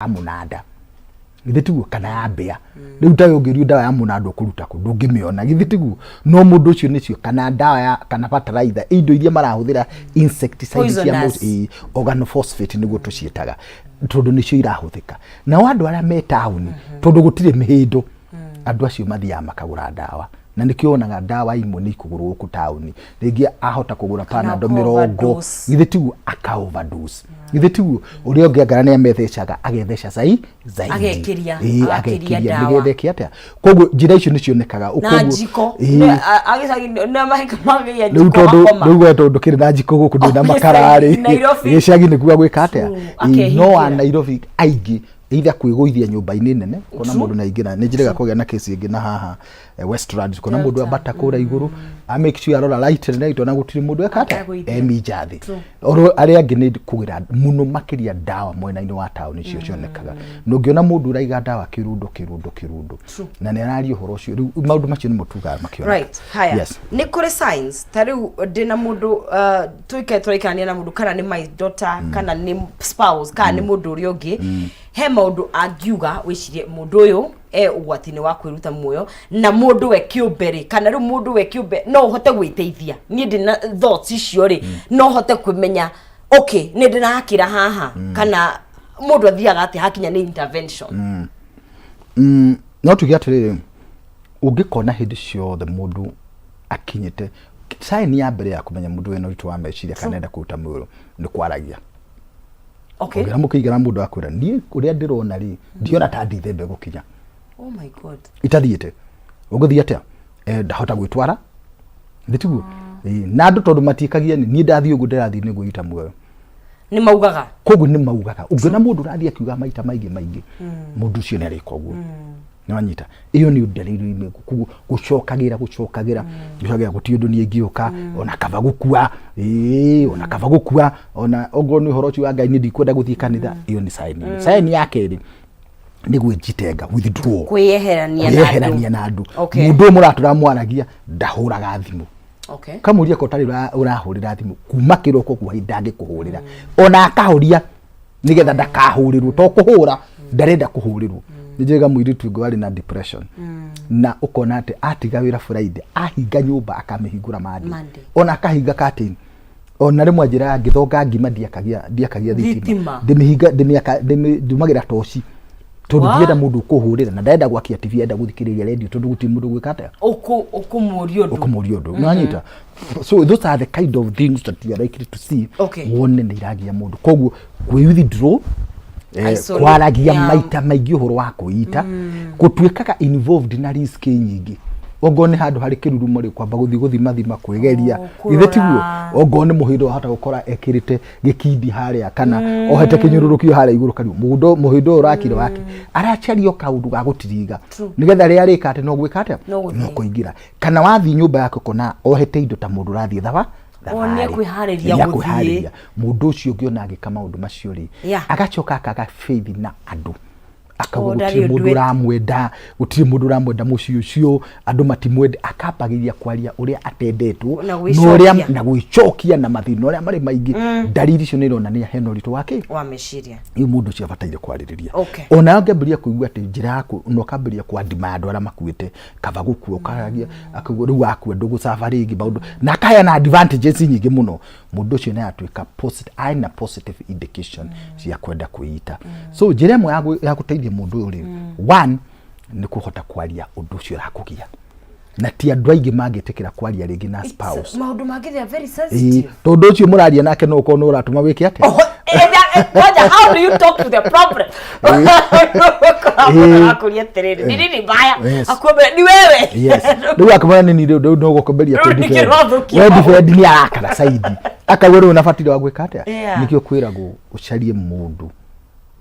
amunada githitigu kana abia riu tayo ngirio dawa ya munada okuruta ku ndungimiona githitigu no mundu ucio nicio kana dawa ya kana fertilizer indo iria marahuthira insecticide cia organophosphate niguo tucietaga tondu nicio irahuthika na wandu aria me town tondu gutire mihindo andu acio mathia makagura dawa na nikionaga dawa imwe ni kugurwo ku town ringi ahota kugura panado 20 githitigu aka overdose githitigu uri ongiangara ni amethecaga agetheca zaidi agekiria nigethe atia koguo njira icio ni cionekaga ukoguo na jiko agicagi na mahika magiya jiko ndugu tondu kiri na jiko guku ndina makarari gicagi nikuwa gwika atia no a Nairobi aigi either kwiguithia nyumba-ini nene kona mundu na ingira ni njirega kugia na case ingi na haha Westland kona mundu abata kura iguru a make sure arora light na itona gutiri mundu ekata emijathi oro ari angi ni kugira muno makiria dawa mwena-ini wa town icio cionekaga nungiona mundu uraiga dawa kirundo na ni arari uhoro ucio riu maundu macio ni mutuga makiona right haya yes. Ni kuri signs tariu ndina mundu tuike turaikania na mundu kana ni my daughter kana ni spouse kana ni mundu uri ungi he maundu angiuga wicirie mundu uyu ugwatini wa kwiruta muoyo na mundu we kiumberi kana ru mundu we kiumbe no hote gwiteithia ni ndina thoughts icio ri no hote kumenya okay ni ndina hakira haha kana mundu athiaga ati hakinya ni intervention no tugiatirire ungikona hindi ciothe mundu akinyite sign ya mbere ya kumenya mundu we no ritu wa meciria kana enda kuruta muoyo ni kwaragia. Okay. Ngira mukiigara mundu akwira ni uria ndirona ri ndiona ta ndithembe gukinya. Oh my god. Itathiete. Uguthia atia? Ndahota gwitwara. Nditigu. Na andu tondu matikagia ni ndathi ugu ndirathi ni gwita muoyo. Ni maugaga. Kogu ni maugaga. Ungena mundu rathi akiuga maita maigi mundu cio ni ariko guo. Nwanyita. Iyo ni udaliri ime gucokagira gucagira gutindu ni ingioka ona kava gukua ona kava gukua ona ogo ni horo wa Ngai ni ndikwenda guthii kanitha iyo ni sign yake ri ni gwijitenga withdraw kweherania na andu mundu muratura mwaragia ndahuraga thimu kamuria ko tari urahurira thimu kuma kiroko kwa hindange kuhurira ona akahuria nigetha ndakahurirwo to kuhura ndarenda kuhurirwo nijega mwiritu ngo ari na depression na ukona ati atiga wira Friday ahinga nyumba akamihingura mandi ona akahinga curtain ona rimwe njira yangi thonga ngima ndiakagia thitima ndimimagira toci tondu ndienda mundu kuhurira na ndaenda gwakia TV enda guthikiriria radio tondu guti mundu gwikata ukumurio ndu nwanyita so those are the kind of things that you are likely to see wone ni iragia mundu koguo withdraw kwaragia maita maigi uhoro wa kuita gutwikaga involved na risk nyingi ogone handu hari kirurumo ri kwamba guthima kwegeria ithitiguo ogone muhindo hata gukora ekirite gikindi haria kana ohete kinyururukio haria iguru kari muhindo urakire wake arachario kaundu ga gutiriga nigetha ria rika ati no gwikate no kuingira kana wathi nyumba yako kona ohete indo ta mundu rathi thaba onia kwihariria guthie mundu ucio ngiona agika maundu macio ri agacoka akaga faith na andu akagutiri mundu ramwenda gutiri mundu ramwenda mucio ucio andu matimwende akapagiria kwaria uria atendetwo no uria na gwicokia na mathina uria mari maingi dalili cio nirona ni heno ritu wake wa meciria i mundu ucio abataire kwaririria ona ngambiria kuigua ati njira yaku no kambiria kwa demand uria makuite kava gukua ukaragia akuguru waku ndugu safari ingi maundu na kaya na advantages nyingi muno mundu ucio na atuika positive indication cia kwenda kuita so njira imwe ya guteithia mundu uri one ni kuhota kwaria undu ucio rakugia na ti andu aingi mangitikira kwaria ringi na spouse maundu mangi they are very sensitive tondu ucio muraria nake no ukono uratuma wiki ate how do you talk to the problem akuria terere ni nini baya akwambia ni wewe yes ndio akamana ni ndio no gukomberia wewe defend ni akana saidi akawero unafatira wagwika ate nikio kwiragwo ucarie mundu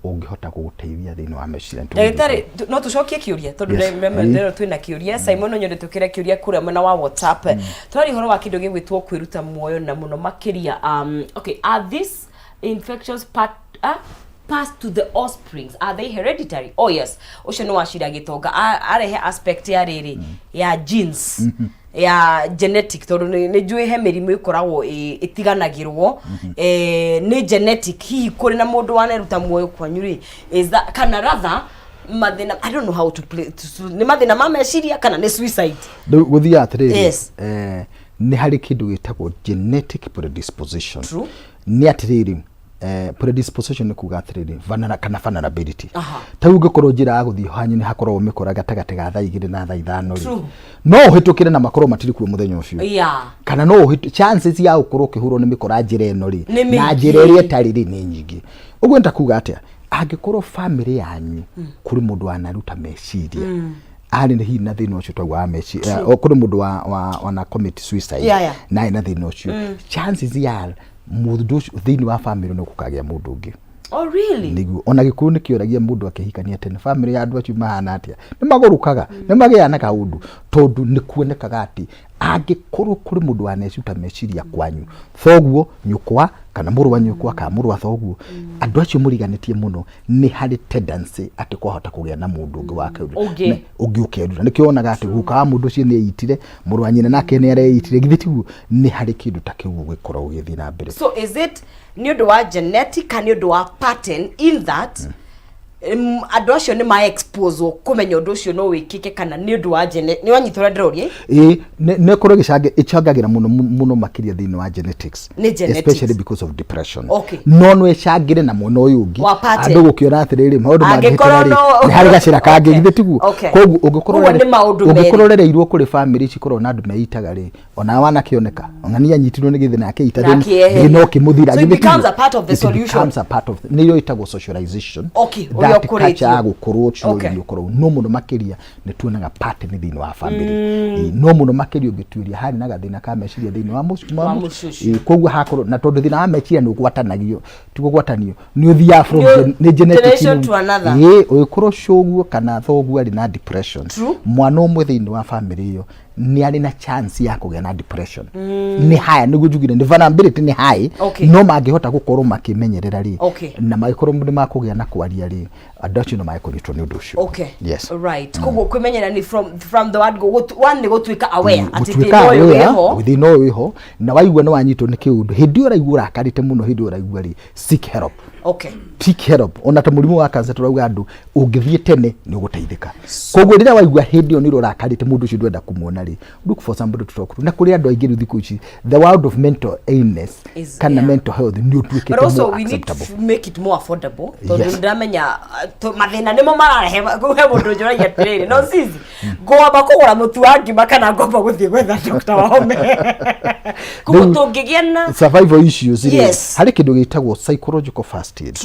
ungihota kuguteithia thini wa meciria ndagitari no tucokie kiuria tondu remember twina kiuria Simon onyo tukira kiuria kura mena wa WhatsApp twari horo wa kindu gigwitwo kwiruta muoyo na muno makiria okay are this infections passed to the offsprings? Are they hereditary? Oh yes. Ucio no washira gitonga arehe aspect ya riri ya genes ya genetic tondu ni njui he mirimu ikoragwo itiganagirwo ni genetic hihi kuri na mundu waneruta muoyo kwanyu ri is that kana rather mathina I don't know how to play ni mathina ma meciria kana ni suicide guthia atiriri ni hari kindu gitagwo genetic predisposition. True. Ni atiriri predisposition ni kuga atiriri vulnerability ta ungikorwo njira ya guthii hanyu ni hakorwo mikora gatagate ga thaa 2 na thaa 5 no uhitukire na makorwo matiri kuo muthenya ucio kana no chances ya gukorwo kihurwo ni mikora njira eno ri na njira iri etariri ni nyingi uguo ntakuga atia angikorwo family yanyu kuri mundu anaruta meciria ari ni hi na thina ucio twa meciria kuri mundu wa commit suicide na ina thina ucio chances ya mundu thini wa family no kukagia mundu ungi. Oh really? Nigu ona gikuyu ni kioragia mundu akihikania tene family ya andu acio mahana atia ni magurukaga ni magiana kaundu tondu ni kuonekaga ati angikorwo kuri mundu wanecuta meciria kwanyu thoguo nyukwa kana muru wa nyukwa ka muru wa thoguo andu acio muriganitie muno ni hari tendency ati kwahota kugia na mundu ungi wake ungi ukendu nikionaga ati guka mundu cio ni eitire muru wa nyina nake ni areitire githitiguo ni hari kindu takiu gwikorwo ugithi na mbere. So is it ni undu wa genetic kana undu wa pattern in that andu acio ni ma expose kumenya undu ucio no wikike kana ni undu wa genetic ni wanyitura ndrorie ne koro gichange ichangagira muno makiria thini wa genetics especially because of depression no echangire na muno uyu ungi andu gukiona atiriri maundu mangikirari ni hari gacira kangi githitiguo koguo ungikorwo rereirwo kuri family cikorwo na andu meitaga ri ona wana kioneka ngani anyitirwo ni githina yake ita thini no kimuthira githitiguo becomes a part of the solution ni yo itagwo socialization kacha gukorwo chuo gukorwo no muno makiria ni tuonaga pattern thini wa family no muno makiria ungituiria hari na gathina ka meciria thini wa koguo hakorwo na tondu thina wa meciria ni ugwatanagio tigugwatanio ni uthia from ni genetic to another ukorwo shoguo kana thoguo ari na depression mwana umwe thini wa family iyo ni ari na chance ya kugia na depression ni haya ni gujugire ni vulnerability ni high no mangihota gukorwo makimenyerera ri na magikorwo ndi makugia na kwaria ri adacho no maikoritwo ni undu ucio. Yes, right. Koguo kumenyera ni from the word go one ni gutwika aware ati they know iho na waigua no wanyitwo ni kiundu hindi uraigura akarite muno hindi uraigua ri seek help. Seek help ona ta murimu wa cancer turauga andu ungithie tene ni uguteithika koguo rira waigua hindi oni rurakarite mundu ucio ndwenda kumuona ri look for somebody to talk to na kuri andu aingi thiku ici the world of mental illness kana mental health ni utwikite more acceptable. We need to make it more affordable tondu ndamenya mathina nimo mararehe mundu njuragia tiriri no sisi ngomba kugura mutu wangi makana ngomba guthie gwetha doctor wa home kutungigiana survival issues hari kindu gitagwo psychological first aid.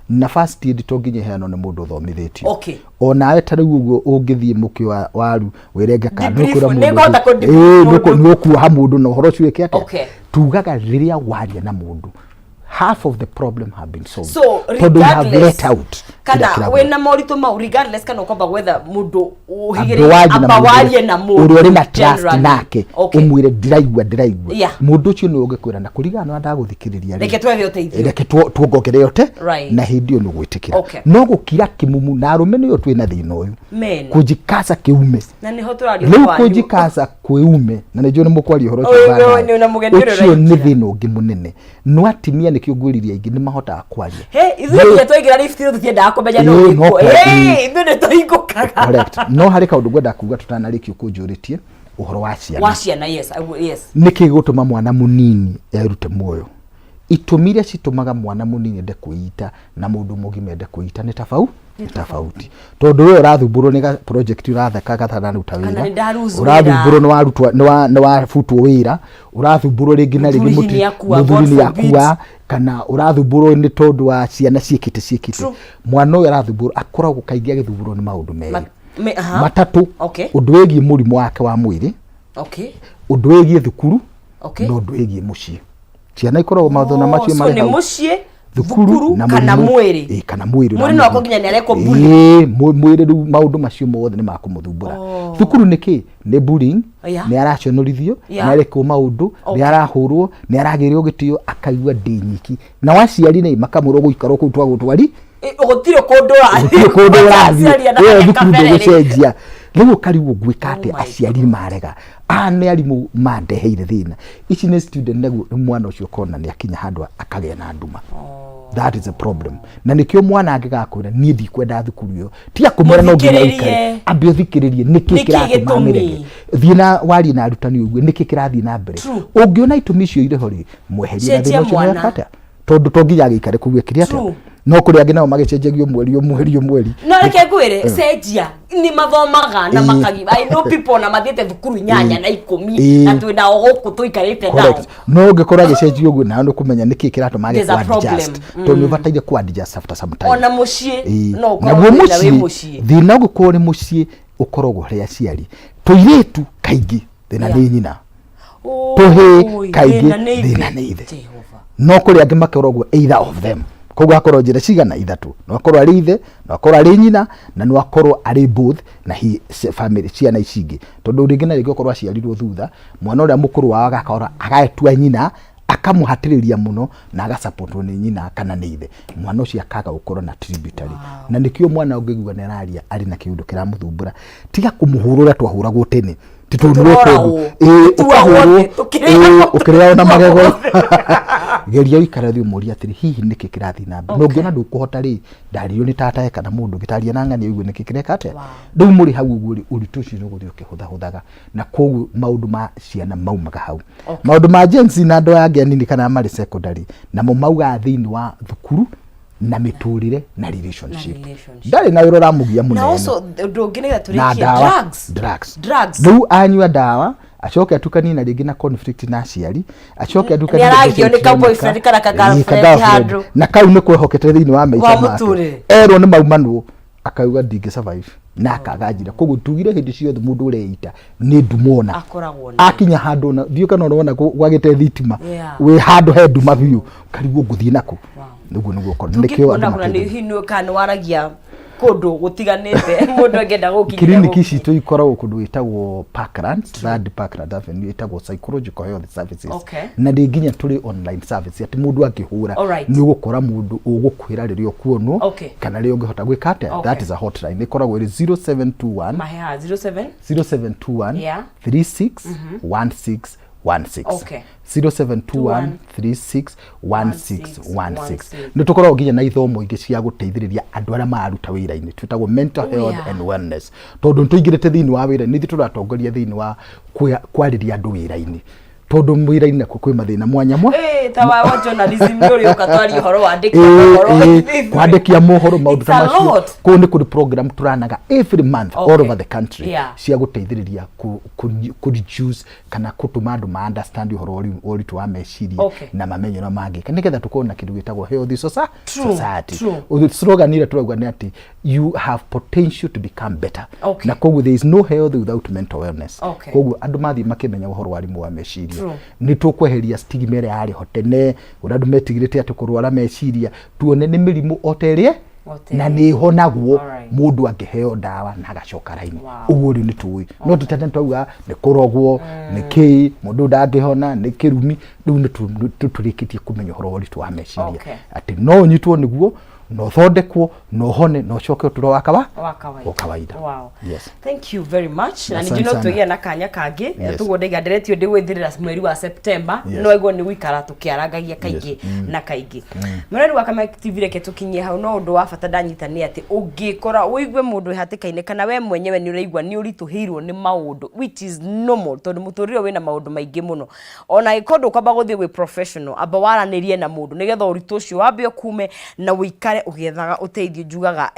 Na first aid tonginye heano ni mundu thomithitio onawe tariu uguo ungithie muki wa waru wirenge kandu kura mundu nuku ha mundu no horo cio kiake tugaga riria waria na mundu half of the problem have been solved. So regardless kana wena morito ma regardless kana kwamba whether mundu uhigire abawarie na mundu uri na trust nake umwire ndiraigwa mundu ucio ni ungikwira na kurigana ndaguthikiriria reke twethe uteithio reke tuongokere yote na hindi no gwitikira no gukira kimumu na arume niyo twina thina uyu kujikasa kiume na ni hoturari wanyu kujikasa kweume na nijo ni mukwari horo cio ni thina ungi munene no atimia ni kiunguriria ingi ni mahota akwaria ithuĩ twaigĩra lift tũtiendaga kũmenya no gĩkũ ithuĩ nĩ tũhingũkaga correct no harĩ kaũndũ ngwenda kuuga tũtanarĩkia kũnjũrĩtie ũhoro wa ciana yes nĩkĩ gũtũma mwana mũnini erute muoyo itũmi iria citũmaga mwana mũnini ende kwĩita na mũndũ mũgima ende kwĩita nĩ tofauti tondu we urathumbũrwo ni project uratheka gathana ruta wira urathumbũrwo ni warutwa ni wafutwo wira urathumbũrwo ringi na ringi muthuri yakua kana urathumbũrwo ni tondu wa ciana ciekite mwana uyu arathumbũrwo akoragwo kaingĩ agithumbũrwo ni maundu meri matatu undu wigie murimu wake wa mwiri undu wigie thukuru na undu wigie mucii ciana ikoragwo mathona macio mari so ni mucii thukuru kana mwiri muri no akoginya ni areko bullying mwiri maundu macio mothe ni makumuthumbura thukuru niki ni bullying ni aracionorithio ni areko maundu ni arahurwo ni aragirio gitio akaigua ndinyiki na waciari ni makamurwo guikaro ku twagutwari ugutire kundura thukuru ndugucenjia riu kariu gwikate aciari marega nĩ arimũ mandeheire thĩna. Ici nĩ student nĩguo mwana ũcio kona nĩ akinya handũ akagĩa na nduma. That is a problem. Na nikio mwana angigakwira nie ndikwenda thukuru yo. Tia kumera no nginya ikare. Ambe thikiririe niki kiratumamire. Thiina wari na arutani uguo niki kirathi na mbere. Ungiona itumi icio ire hori mweheria thina ucio ya kata. Tondu to nginya gikare kuwe kiri ata. No kuri angi nao magicenjagio mweri. No reke ngwire cenjia ni mathomaga na makagi. I know people na mathiete thukuru 8 na 10 na twina ogoku tuikarite nao. No ngikora gicenjio uguo na no kumenya niki kiratuma age kwa adjust. To ni bataire ku adjust after some time. Ona mucie no ukorwo na mucie. Thina gukorwo ni mucie ukorogwo ria ciari. Tuiretu kaingi thina ni nyina. Tuhe kaingi thina ni ithe. No kuri angi makorogwo either of them. Koguo akorwo njira cigana ithatu. No akorwo ari ithe, no akorwo ari nyina, na no akorwo ari both na hi family ciana icingi. Tondu ringi na ringi akorwo aciarirwo thutha, mwana uria mukuru wao agakora agaetua nyina, akamuhatiriria muno na agasupportwo ni nyina kana ni ithe. Mwana ucio akaga gukorwo na tributary. Na nikio mwana ungigua ne araria ari na kiundu kiramuthumbura. Tiga kumuhurura twahuragwo tene. Titundwe ko ukirĩa na magego geria ikara thi muri atiri hihi niki kirathi na mbere no ngiona ndukuhota ri ndario ni tata kana mundu gitaria na ngani uguo niki kireka ate ndu muri hau uguo uritu cino guthio kihutha na kogu maundu ma ciana maumaga hau maundu ma jensi na ndo yangi nini kana mari secondary na mo mauga thini wa thukuru na miturire na relationship ndari na yoro ramugia munene na also ndungine turikia drugs ndu anywa dawa achoke atukani na ringi na conflict na aciari achoke atukani ni aragio ni ka boyfriend kana ka girlfriend handru na kau ni kwehokete thini wa maica make ero ni maumanu akauga ndinge survive na akagajira koguo tugire hindi ciothe mundu ureita ni ndumona akoragwo akinya handu na thio kana urona gwagite thitima we handu he nduma biu karigwo nguthie nako niguo kono nikio ona ni hinu kana waragia kundu gutiganite mundu angenda gukinya kliniki ici tuikoragwo kundu witagwo Parkland third Parkland Avenue itagwo psychological health services na nginya turi online service ati mundu akihura ni gukora mundu ugukwira ririo kuonwo kana rio ngihota gwika ate that is a hotline ikoragwo iri 0721 maha 0721 36 16 16 0721 36 16 nitukorwo nginya na ithomo ingi cia guteithiriria andu aria maruta wira-ini twitagwo mental health and wellness tondu ntuigirite thini wa wira ni turatongoria thini wa kwariria andu wira-ini tondu wira-ini nako kwi mathina mwanya ta wa journalism uri ukatwari horo wandiki horo kwandikia mohoro maundu ta macio ko ni kuri program turanaga every month all over the country cia guteithiriria ku reduce kana kutuma andu ma understand horo ori tu ameciria na mamenyo na mangi kana ketha tukona kindu gitagwo health society slogan ile turauga ni ati you have potential to become better na koguo there is no health without mental wellness koguo andu mathi makimenya horo warimu wa meciria ni tukweheria stigma ire ari hotene urandu metigirite ati kurwara meciria tuone ni mirimu oterie na ni honagwo mundu angiheo dawa na agacoka raini uguo ni tuwi no tutende twauga ni kurogwo ni ki mundu ndangihona ni kirumi riu ni tuturikitie kumenya horo wori tu ameciria ati no nyitwo niguo no thondekwo no hone no coke turo wa kawaida. Wow. Yes. Thank you very much. Na nijino tugia na kanya kangi tugondega ndiretio ndi gwithirira mweri wa September no ego ni wikara tukiarangagia kaingi na kaingi. Murani wa Kama TV reke tukinyie hau no undu wa bata ndanyita ni ati ungikora uigwe mundu hatikaine kana we mwenyewe ni uraigwa ni urituhirwo ni maundu which is normal tondu muturire wina maundu maingi muno ona ikondo kwamba guthie we professional aba waranirie na mundu nigetha uritu ucio wambe okume na wikare ugethaga uteithio jugaga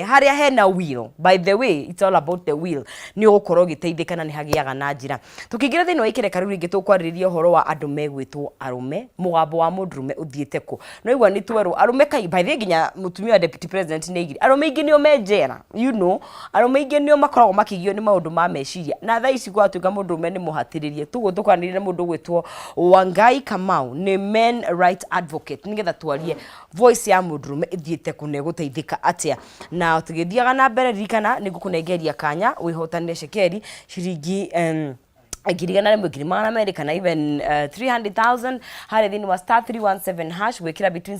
haria hena will by the way it's all about the will ni ugukorwo giteithikana ni hagiaga na njira tukingira thini wa ikire kariu ringi tukwariria horo wa andu megwitwo arume mugambo wa mundurume uthiete ku no igwa ni twero arume kai by the ginya mutumia wa deputy president ni igiri arume ingi nio menjera you know arume ingi nio makoragwo makigio ni maundu ma meciria na tha ici gwatuika mundurume ni muhatiririe tugo tukwanirire mundu gwitwo Wangai Kamau ni men right advocate nigetha twarie voice ya mundurume ithiete ku ne guteithika atia na tugithiaga na mbere rikana nigukunengeria kanya wihotanire shekeri shiringi agirigana na mugirima na America na even 300,000 hali thini wa *317# wekira between